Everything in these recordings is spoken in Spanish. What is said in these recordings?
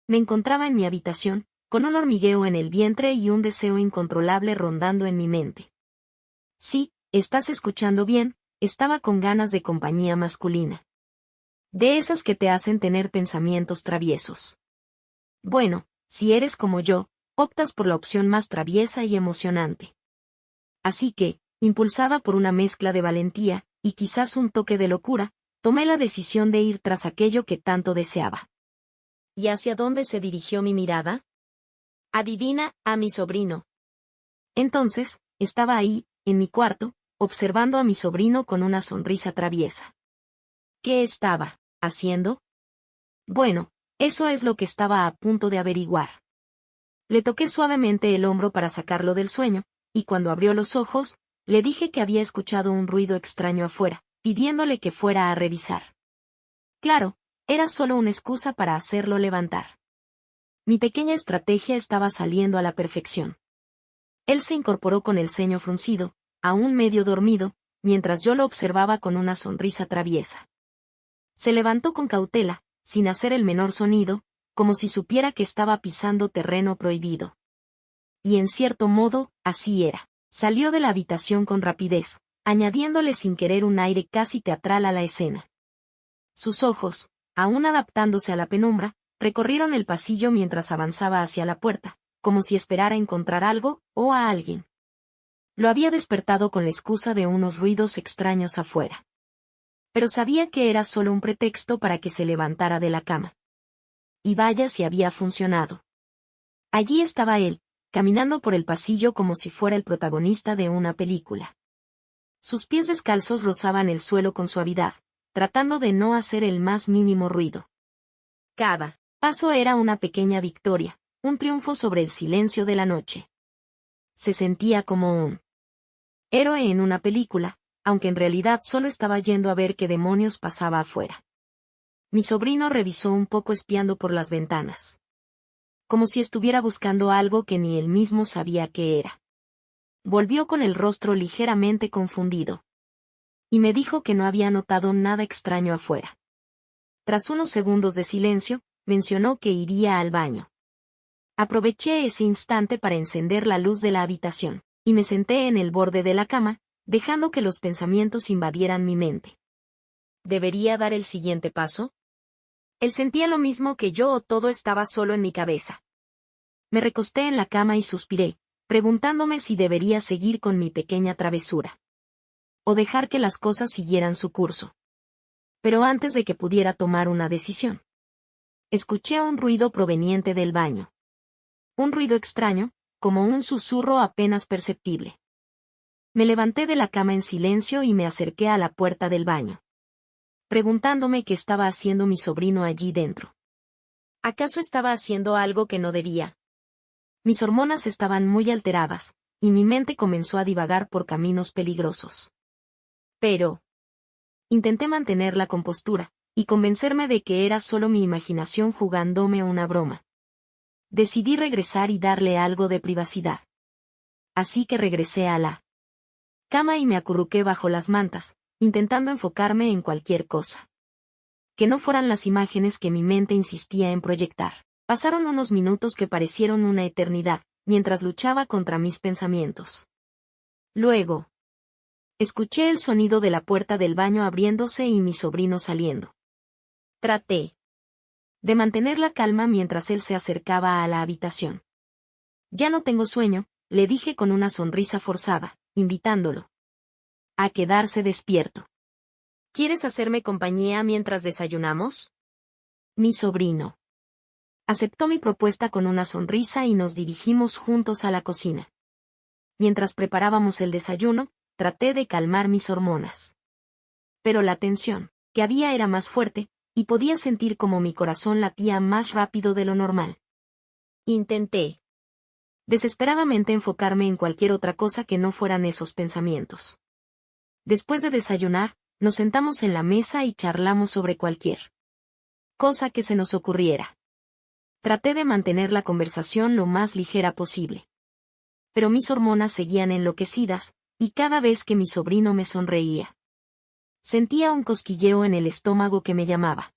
Me encontraba en mi habitación, con un hormigueo en el vientre y un deseo incontrolable rondando en mi mente. Sí, estás escuchando bien, estaba con ganas de compañía masculina. De esas que te hacen tener pensamientos traviesos. Bueno, si eres como yo, optas por la opción más traviesa y emocionante. Así que, impulsada por una mezcla de valentía, y quizás un toque de locura, tomé la decisión de ir tras aquello que tanto deseaba. ¿Y hacia dónde se dirigió mi mirada? Adivina, a mi sobrino. Entonces, estaba ahí, en mi cuarto, observando a mi sobrino con una sonrisa traviesa. ¿Qué estaba haciendo? Bueno, eso es lo que estaba a punto de averiguar. Le toqué suavemente el hombro para sacarlo del sueño, y cuando abrió los ojos, le dije que había escuchado un ruido extraño afuera, pidiéndole que fuera a revisar. Claro, era solo una excusa para hacerlo levantar. Mi pequeña estrategia estaba saliendo a la perfección. Él se incorporó con el ceño fruncido, aún medio dormido, mientras yo lo observaba con una sonrisa traviesa. Se levantó con cautela, sin hacer el menor sonido, como si supiera que estaba pisando terreno prohibido. Y en cierto modo, así era. Salió de la habitación con rapidez, añadiéndole sin querer un aire casi teatral a la escena. Sus ojos, aún adaptándose a la penumbra, recorrieron el pasillo mientras avanzaba hacia la puerta, como si esperara encontrar algo, o a alguien. Lo había despertado con la excusa de unos ruidos extraños afuera. Pero sabía que era solo un pretexto para que se levantara de la cama. Y vaya si había funcionado. Allí estaba él, caminando por el pasillo como si fuera el protagonista de una película. Sus pies descalzos rozaban el suelo con suavidad, tratando de no hacer el más mínimo ruido. Cada paso era una pequeña victoria, un triunfo sobre el silencio de la noche. Se sentía como un héroe en una película, aunque en realidad solo estaba yendo a ver qué demonios pasaba afuera. Mi sobrino revisó un poco espiando por las ventanas. Como si estuviera buscando algo que ni él mismo sabía qué era. Volvió con el rostro ligeramente confundido. Y me dijo que no había notado nada extraño afuera. Tras unos segundos de silencio, mencionó que iría al baño. Aproveché ese instante para encender la luz de la habitación, y me senté en el borde de la cama, dejando que los pensamientos invadieran mi mente. ¿Debería dar el siguiente paso? Él sentía lo mismo que yo o todo estaba solo en mi cabeza. Me recosté en la cama y suspiré, preguntándome si debería seguir con mi pequeña travesura. O dejar que las cosas siguieran su curso. Pero antes de que pudiera tomar una decisión, escuché un ruido proveniente del baño. Un ruido extraño, como un susurro apenas perceptible. Me levanté de la cama en silencio y me acerqué a la puerta del baño, preguntándome qué estaba haciendo mi sobrino allí dentro. ¿Acaso estaba haciendo algo que no debía? Mis hormonas estaban muy alteradas, y mi mente comenzó a divagar por caminos peligrosos. Pero intenté mantener la compostura, y convencerme de que era solo mi imaginación jugándome una broma. Decidí regresar y darle algo de privacidad. Así que regresé a la cama y me acurruqué bajo las mantas, intentando enfocarme en cualquier cosa. Que no fueran las imágenes que mi mente insistía en proyectar. Pasaron unos minutos que parecieron una eternidad, mientras luchaba contra mis pensamientos. Luego, escuché el sonido de la puerta del baño abriéndose y mi sobrino saliendo. Traté de mantener la calma mientras él se acercaba a la habitación. Ya no tengo sueño, le dije con una sonrisa forzada, invitándolo a quedarse despierto. ¿Quieres hacerme compañía mientras desayunamos? Mi sobrino aceptó mi propuesta con una sonrisa y nos dirigimos juntos a la cocina. Mientras preparábamos el desayuno, traté de calmar mis hormonas. Pero la tensión que había era más fuerte, y podía sentir como mi corazón latía más rápido de lo normal. Intenté desesperadamente enfocarme en cualquier otra cosa que no fueran esos pensamientos. Después de desayunar, nos sentamos en la mesa y charlamos sobre cualquier cosa que se nos ocurriera. Traté de mantener la conversación lo más ligera posible. Pero mis hormonas seguían enloquecidas, y cada vez que mi sobrino me sonreía, sentía un cosquilleo en el estómago que me llamaba.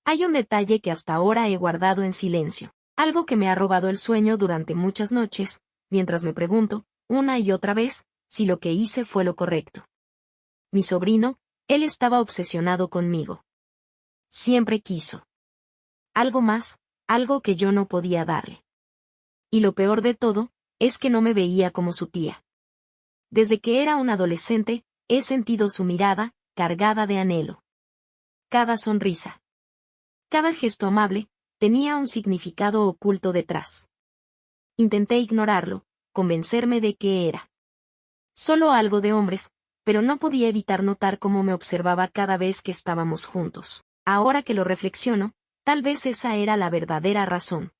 Hay un detalle que hasta ahora he guardado en silencio, algo que me ha robado el sueño durante muchas noches, mientras me pregunto, una y otra vez, si lo que hice fue lo correcto. Mi sobrino, él estaba obsesionado conmigo. Siempre quiso algo más, algo que yo no podía darle. Y lo peor de todo, es que no me veía como su tía. Desde que era un adolescente, he sentido su mirada, cargada de anhelo. Cada sonrisa, cada gesto amable, tenía un significado oculto detrás. Intenté ignorarlo, convencerme de que era solo algo de hombres, pero no podía evitar notar cómo me observaba cada vez que estábamos juntos. Ahora que lo reflexiono, tal vez esa era la verdadera razón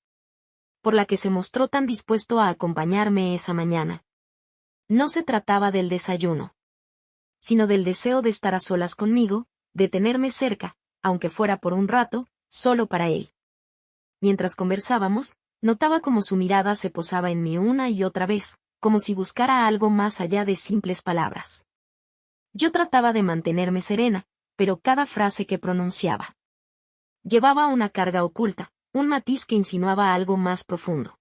por la que se mostró tan dispuesto a acompañarme esa mañana. No se trataba del desayuno, sino del deseo de estar a solas conmigo, de tenerme cerca, aunque fuera por un rato, solo para él. Mientras conversábamos, notaba cómo su mirada se posaba en mí una y otra vez, como si buscara algo más allá de simples palabras. Yo trataba de mantenerme serena, pero cada frase que pronunciaba llevaba una carga oculta, un matiz que insinuaba algo más profundo.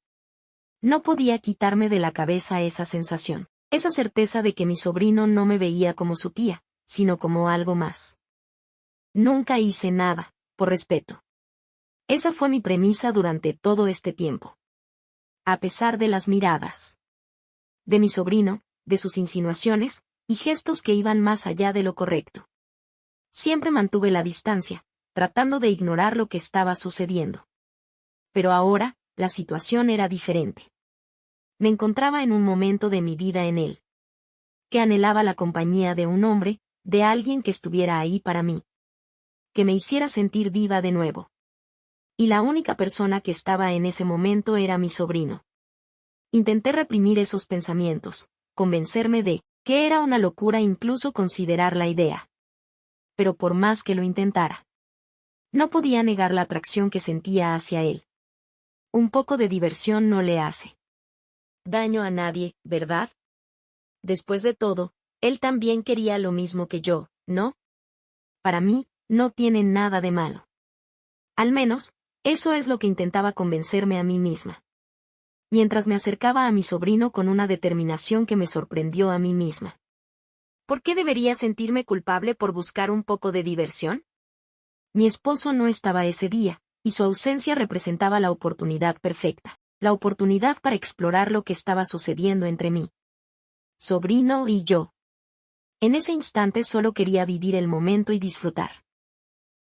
No podía quitarme de la cabeza esa sensación, esa certeza de que mi sobrino no me veía como su tía, sino como algo más. Nunca hice nada, por respeto. Esa fue mi premisa durante todo este tiempo. A pesar de las miradas de mi sobrino, de sus insinuaciones, y gestos que iban más allá de lo correcto. Siempre mantuve la distancia, tratando de ignorar lo que estaba sucediendo. Pero ahora, la situación era diferente. Me encontraba en un momento de mi vida en él, que anhelaba la compañía de un hombre, de alguien que estuviera ahí para mí, que me hiciera sentir viva de nuevo. Y la única persona que estaba en ese momento era mi sobrino. Intenté reprimir esos pensamientos, convencerme de que era una locura incluso considerar la idea. Pero por más que lo intentara, no podía negar la atracción que sentía hacia él. Un poco de diversión no le hace daño a nadie, ¿verdad? Después de todo, él también quería lo mismo que yo, ¿no? Para mí, no tiene nada de malo. Al menos, eso es lo que intentaba convencerme a mí misma. Mientras me acercaba a mi sobrino con una determinación que me sorprendió a mí misma. ¿Por qué debería sentirme culpable por buscar un poco de diversión? Mi esposo no estaba ese día, y su ausencia representaba la oportunidad perfecta, la oportunidad para explorar lo que estaba sucediendo entre mí, sobrino y yo. En ese instante solo quería vivir el momento y disfrutar.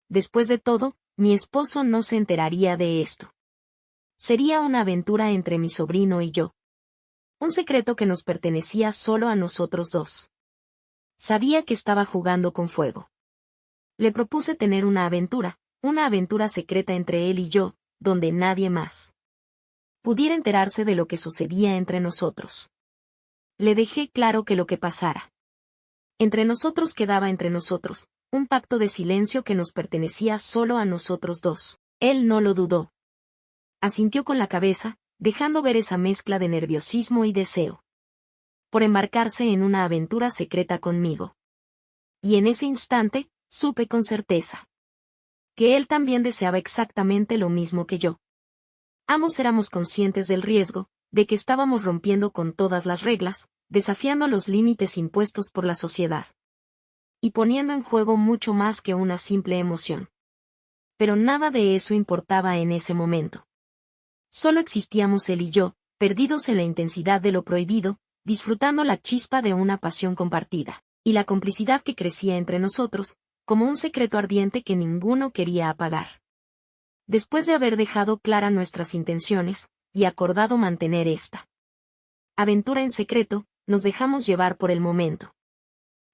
Después de todo, mi esposo no se enteraría de esto. Sería una aventura entre mi sobrino y yo. Un secreto que nos pertenecía solo a nosotros dos. Sabía que estaba jugando con fuego. Le propuse tener una aventura secreta entre él y yo, donde nadie más pudiera enterarse de lo que sucedía entre nosotros. Le dejé claro que lo que pasara entre nosotros quedaba entre nosotros, un pacto de silencio que nos pertenecía solo a nosotros dos. Él no lo dudó. Asintió con la cabeza, dejando ver esa mezcla de nerviosismo y deseo por embarcarse en una aventura secreta conmigo. Y en ese instante, supe con certeza que él también deseaba exactamente lo mismo que yo. Ambos éramos conscientes del riesgo, de que estábamos rompiendo con todas las reglas, desafiando los límites impuestos por la sociedad. Y poniendo en juego mucho más que una simple emoción. Pero nada de eso importaba en ese momento. Solo existíamos él y yo, perdidos en la intensidad de lo prohibido, disfrutando la chispa de una pasión compartida, y la complicidad que crecía entre nosotros, como un secreto ardiente que ninguno quería apagar. Después de haber dejado clara nuestras intenciones, y acordado mantener esta aventura en secreto, nos dejamos llevar por el momento.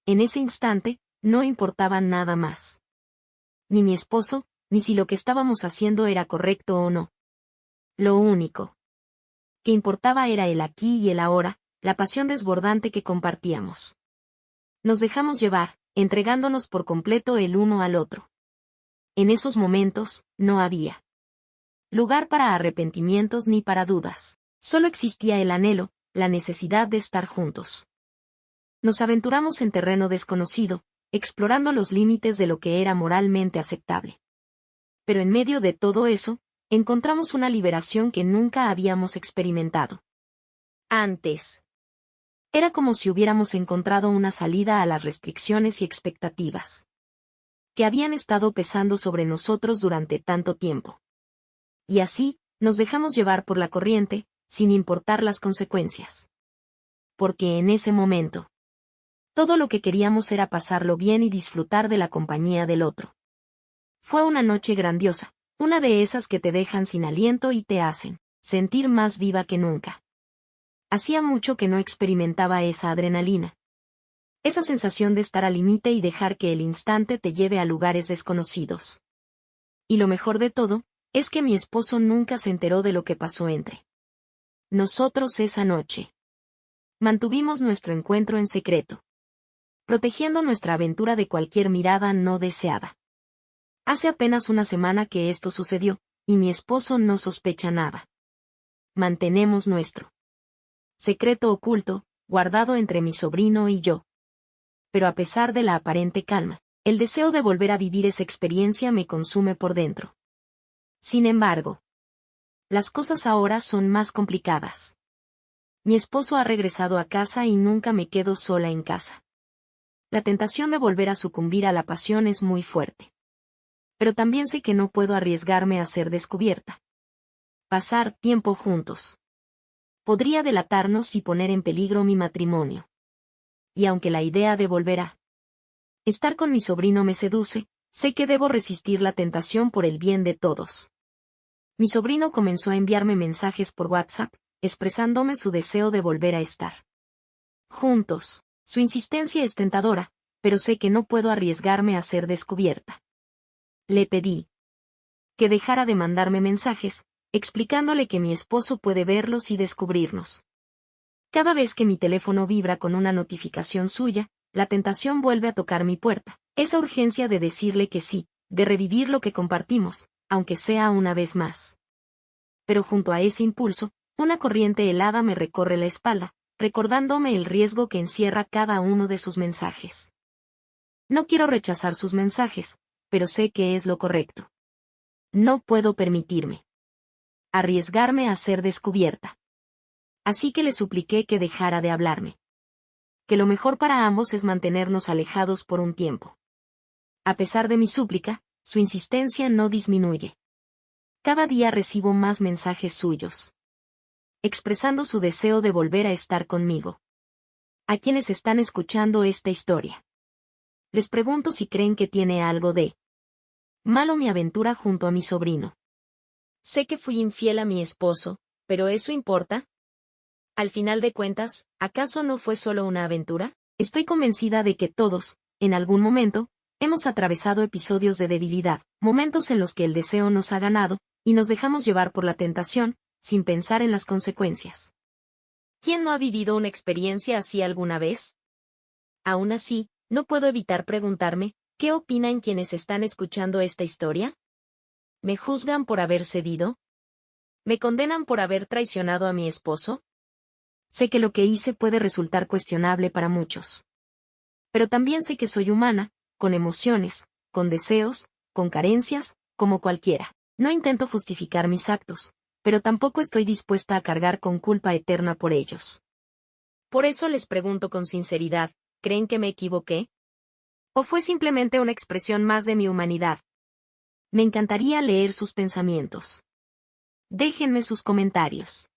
En ese instante, no importaba nada más. Ni mi esposo, ni si lo que estábamos haciendo era correcto o no. Lo único que importaba era el aquí y el ahora, la pasión desbordante que compartíamos. Nos dejamos llevar, entregándonos por completo el uno al otro. En esos momentos, no había lugar para arrepentimientos ni para dudas. Solo existía el anhelo, la necesidad de estar juntos. Nos aventuramos en terreno desconocido, explorando los límites de lo que era moralmente aceptable. Pero en medio de todo eso, encontramos una liberación que nunca habíamos experimentado antes. Era como si hubiéramos encontrado una salida a las restricciones y expectativas que habían estado pesando sobre nosotros durante tanto tiempo. Y así, nos dejamos llevar por la corriente, sin importar las consecuencias. Porque en ese momento, todo lo que queríamos era pasarlo bien y disfrutar de la compañía del otro. Fue una noche grandiosa, una de esas que te dejan sin aliento y te hacen sentir más viva que nunca. Hacía mucho que no experimentaba esa adrenalina. Esa sensación de estar al límite y dejar que el instante te lleve a lugares desconocidos. Y lo mejor de todo, es que mi esposo nunca se enteró de lo que pasó entre nosotros esa noche. Mantuvimos nuestro encuentro en secreto, protegiendo nuestra aventura de cualquier mirada no deseada. Hace apenas una semana que esto sucedió, y mi esposo no sospecha nada. Mantenemos nuestro secreto oculto, guardado entre mi sobrino y yo. Pero a pesar de la aparente calma, el deseo de volver a vivir esa experiencia me consume por dentro. Sin embargo, las cosas ahora son más complicadas. Mi esposo ha regresado a casa y nunca me quedo sola en casa. La tentación de volver a sucumbir a la pasión es muy fuerte. Pero también sé que no puedo arriesgarme a ser descubierta. Pasar tiempo juntos podría delatarnos y poner en peligro mi matrimonio. Y aunque la idea de volver a estar con mi sobrino me seduce, sé que debo resistir la tentación por el bien de todos. Mi sobrino comenzó a enviarme mensajes por WhatsApp, expresándome su deseo de volver a estar juntos. Su insistencia es tentadora, pero sé que no puedo arriesgarme a ser descubierta. Le pedí que dejara de mandarme mensajes, explicándole que mi esposo puede verlos y descubrirnos. Cada vez que mi teléfono vibra con una notificación suya, la tentación vuelve a tocar mi puerta. Esa urgencia de decirle que sí, de revivir lo que compartimos, aunque sea una vez más. Pero junto a ese impulso, una corriente helada me recorre la espalda, recordándome el riesgo que encierra cada uno de sus mensajes. No quiero rechazar sus mensajes, pero sé que es lo correcto. No puedo permitirme arriesgarme a ser descubierta. Así que le supliqué que dejara de hablarme. Que lo mejor para ambos es mantenernos alejados por un tiempo. A pesar de mi súplica, su insistencia no disminuye. Cada día recibo más mensajes suyos, expresando su deseo de volver a estar conmigo. A quienes están escuchando esta historia, les pregunto si creen que tiene algo de malo mi aventura junto a mi sobrino. Sé que fui infiel a mi esposo, pero ¿eso importa? Al final de cuentas, ¿acaso no fue solo una aventura? Estoy convencida de que todos, en algún momento, hemos atravesado episodios de debilidad, momentos en los que el deseo nos ha ganado, y nos dejamos llevar por la tentación, sin pensar en las consecuencias. ¿Quién no ha vivido una experiencia así alguna vez? Aún así, no puedo evitar preguntarme, ¿qué opinan quienes están escuchando esta historia? ¿Me juzgan por haber cedido? ¿Me condenan por haber traicionado a mi esposo? Sé que lo que hice puede resultar cuestionable para muchos. Pero también sé que soy humana, con emociones, con deseos, con carencias, como cualquiera. No intento justificar mis actos, pero tampoco estoy dispuesta a cargar con culpa eterna por ellos. Por eso les pregunto con sinceridad, ¿creen que me equivoqué? ¿O fue simplemente una expresión más de mi humanidad? Me encantaría leer sus pensamientos. Déjenme sus comentarios.